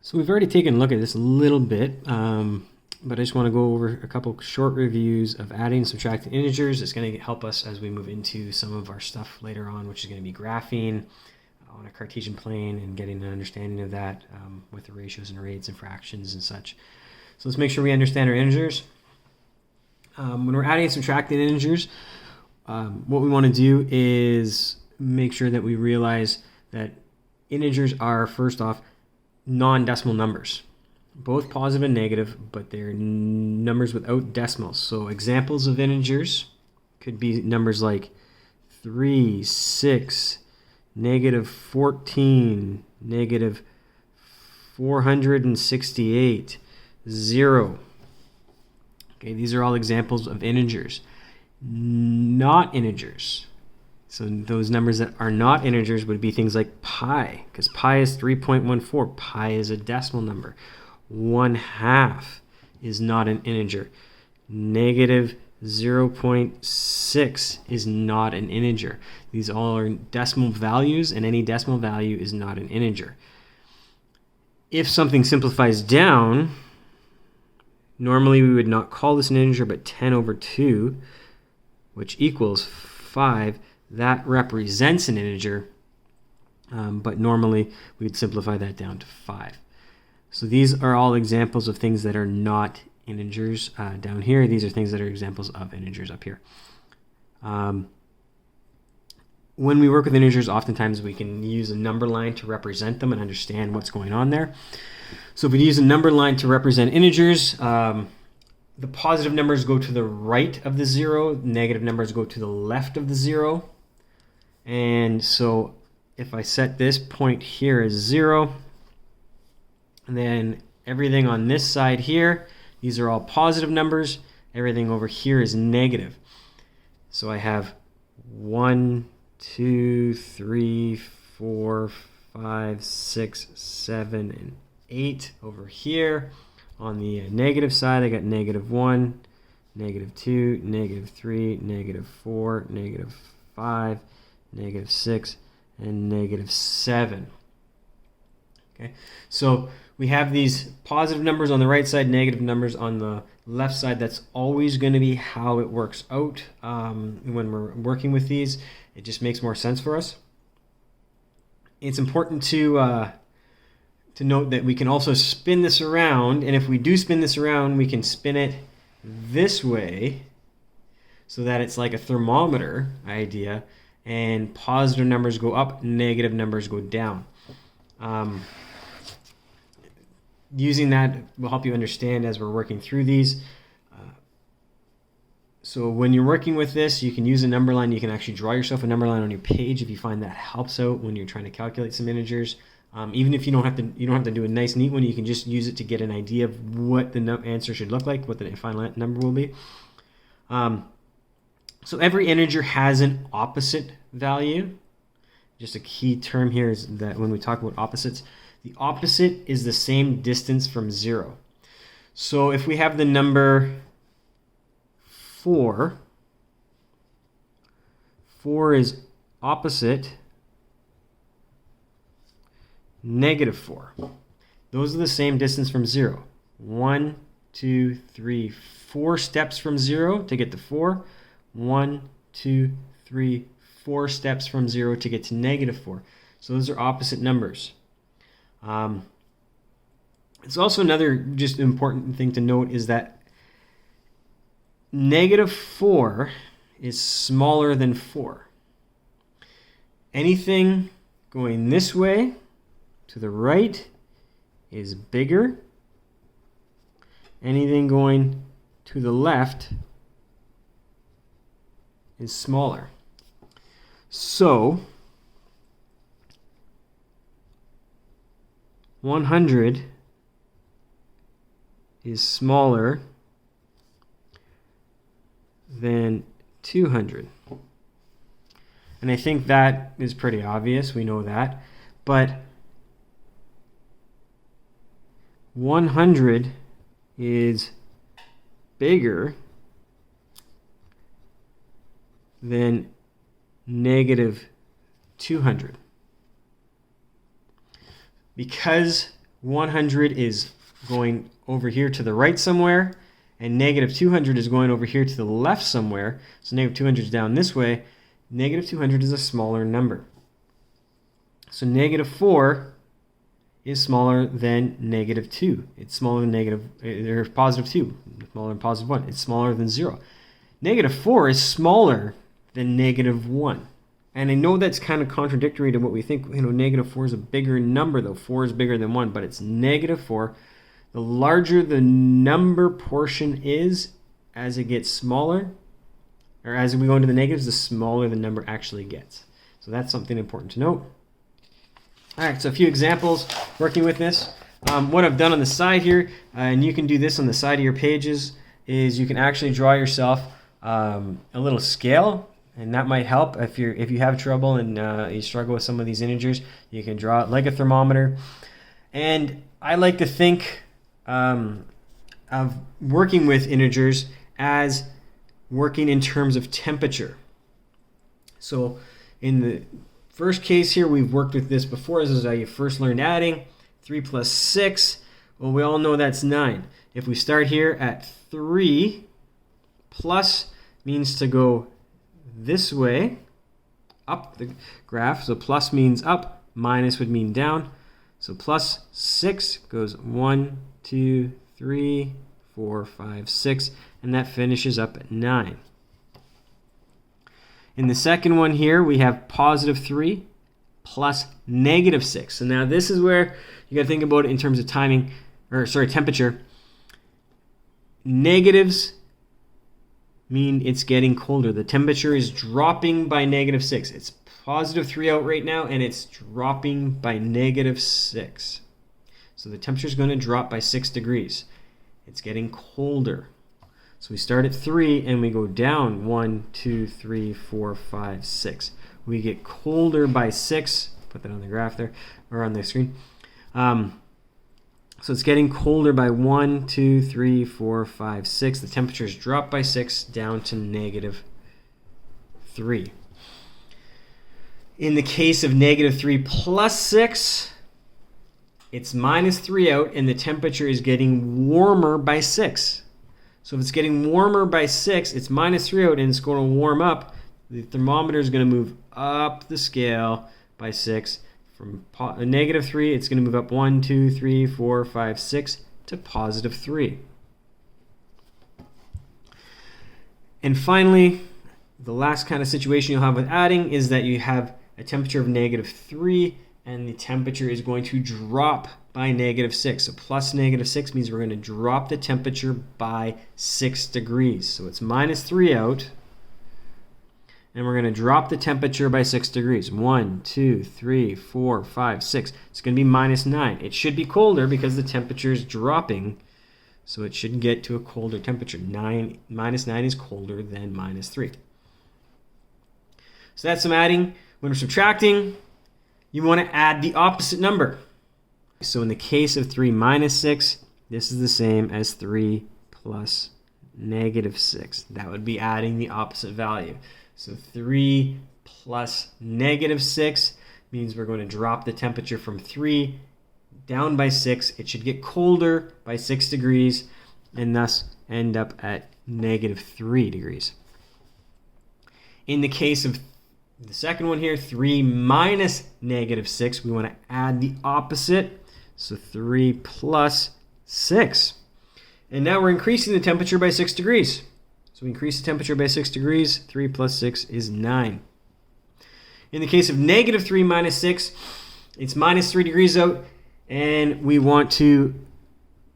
So we've already taken a look at this a little bit, but I just want to go over a couple short reviews of adding and subtracting integers. It's going to help us as we move into some of our stuff later on, which is going to be graphing on a Cartesian plane and getting an understanding of that with the ratios and rates and fractions and such. So let's make sure we understand our integers. When we're adding and subtracting integers, what we want to do is make sure that we realize that integers are, first off, non-decimal numbers, both positive and negative, but they're numbers without decimals. So examples of integers could be numbers like 3, 6, negative 14, negative 468, 0. Okay, these are all examples of integers. Not integers. So those numbers that are not integers would be things like pi, because pi is 3.14. Pi is a decimal number. 1/2 is not an integer. Negative 0.6 is not an integer. These all are decimal values, and any decimal value is not an integer. If something simplifies down, normally we would not call this an integer, but 10 over 2, which equals 5, that represents an integer, but normally we'd simplify that down to 5. So these are all examples of things that are not integers down here. These are things that are examples of integers up here. When we work with integers, oftentimes we can use a number line to represent them and understand what's going on there. So if we use a number line to represent integers, the positive numbers go to the right of the 0, negative numbers go to the left of the 0. And so if I set this point here as 0, and then everything on this side here, these are all positive numbers. Everything over here is negative. So I have 1, 2, 3, 4, 5, 6, 7, and 8 over here. On the negative side, I got negative 1, negative 2, negative 3, negative 4, negative 5, negative 6, and negative 7. Okay, so we have these positive numbers on the right side, negative numbers on the left side. That's always going to be how it works out when we're working with these. It just makes more sense for us. It's important to note that we can also spin this around, and if we do spin this around, we can spin it this way so that it's like a thermometer idea, and positive numbers go up, negative numbers go down. Using that will help you understand as we're working through these. So when you're working with this, you can use a number line. You can actually draw yourself a number line on your page if you find that helps out when you're trying to calculate some integers. Even if you don't have to do a nice neat one, you can just use it to get an idea of what the answer should look like, what the final number will be. So every integer has an opposite value. Just a key term here is that when we talk about opposites, the opposite is the same distance from 0. So if we have the number 4, 4 is opposite negative 4. Those are the same distance from 0. 1, 2, 3, 4 steps from 0 to get to 4. 1, 2, 3, 4 steps from 0 to get to negative 4. So those are opposite numbers. It's also another just important thing to note is that negative 4 is smaller than 4. Anything going this way to the right is bigger. Anything going to the left is smaller. So 100 is smaller than 200. And I think that is pretty obvious. We know that. But 100 is bigger than negative 200. Because 100 is going over here to the right somewhere, and negative 200 is going over here to the left somewhere. So negative 200 is down this way. Negative 200 is a smaller number. So negative 4 is smaller than negative 2. It's smaller than positive 2. Smaller than positive 1. It's smaller than 0. Negative 4 is smaller than negative 1. And I know that's kind of contradictory to what we think. Negative 4 is a bigger number, though. 4 is bigger than 1, but it's negative 4. The larger the number portion is as it gets smaller, or as we go into the negatives, the smaller the number actually gets. So that's something important to note. All right, so a few examples working with this. What I've done on the side here, and you can do this on the side of your pages, is you can actually draw yourself a little scale, and that might help if you have trouble and you struggle with some of these integers. You can draw it like a thermometer. And I like to think of working with integers as working in terms of temperature. So in the first case here, we've worked with this before. This is how you first learned adding. 3 plus 6, well, we all know that's 9. If we start here at 3, plus means to go this way, up the graph. So plus means up, minus would mean down. So plus 6 goes 1, 2, 3, 4, 5, 6, and that finishes up at 9. In the second one here, we have positive 3 plus negative 6. So now this is where you got to think about it in terms of temperature. Negatives mean it's getting colder. The temperature is dropping by negative 6. It's positive 3 out right now, and it's dropping by negative 6. So the temperature is going to drop by 6 degrees. It's getting colder. So we start at 3 and we go down 1, 2, 3, 4, 5, 6. We get colder by 6. Put that on the graph there, or on the screen. So it's getting colder by 1, 2, 3, 4, 5, 6. The temperature is dropped by 6 down to negative 3. In the case of negative 3 plus 6, it's minus 3 out, and the temperature is getting warmer by 6. So if it's getting warmer by 6, it's minus 3 out, and it's going to warm up. The thermometer is going to move up the scale by 6. From negative 3, it's going to move up 1, 2, 3, 4, 5, 6 to positive 3. And finally, the last kind of situation you'll have with adding is that you have a temperature of negative 3, and the temperature is going to drop by negative 6. So plus negative 6 means we're going to drop the temperature by 6 degrees. So it's minus 3 out, and we're going to drop the temperature by 6 degrees. 1, 2, 3, 4, 5, 6. It's going to be minus 9. It should be colder because the temperature is dropping, so it should get to a colder temperature. Minus 9 is colder than minus 3. So that's some adding. When we're subtracting, you want to add the opposite number. So in the case of 3 minus 6, this is the same as 3 plus negative 6. That would be adding the opposite value. So 3 plus negative 6 means we're going to drop the temperature from 3 down by 6. It should get colder by 6 degrees and thus end up at negative 3 degrees. In the case of the second one here, 3 minus negative 6, we want to add the opposite. So 3 plus 6. And now we're increasing the temperature by 6 degrees. So we increase the temperature by 6 degrees. 3 plus 6 is 9. In the case of negative 3 minus 6, it's minus 3 degrees out, and we want to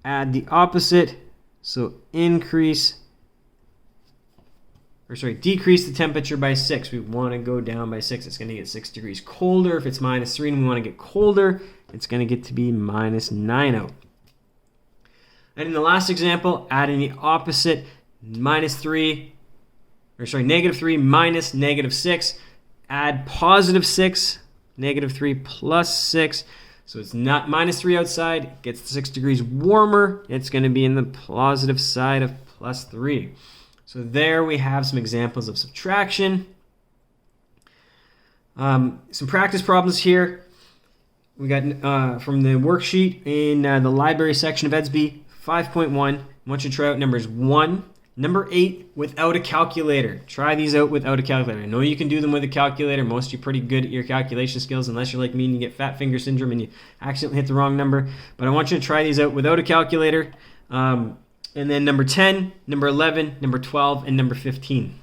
add the opposite. So decrease the temperature by 6. We want to go down by 6. It's going to get 6 degrees colder. If it's minus 3 and we want to get colder, it's going to get to be minus 9 out. And in the last example, adding the opposite, negative 3 minus negative 6. Add positive 6, negative 3 plus 6. So it's not minus 3 outside. It gets 6 degrees warmer. It's going to be in the positive side of plus 3. So there we have some examples of subtraction. Some practice problems here. We got from the worksheet in the library section of EDSB 5.1. I want you to try out numbers 1, number 8 without a calculator. Try these out without a calculator. I know you can do them with a calculator. Most of you are pretty good at your calculation skills, unless you're like me and you get fat finger syndrome and you accidentally hit the wrong number. But I want you to try these out without a calculator. And then number 10, number 11, number 12, and number 15.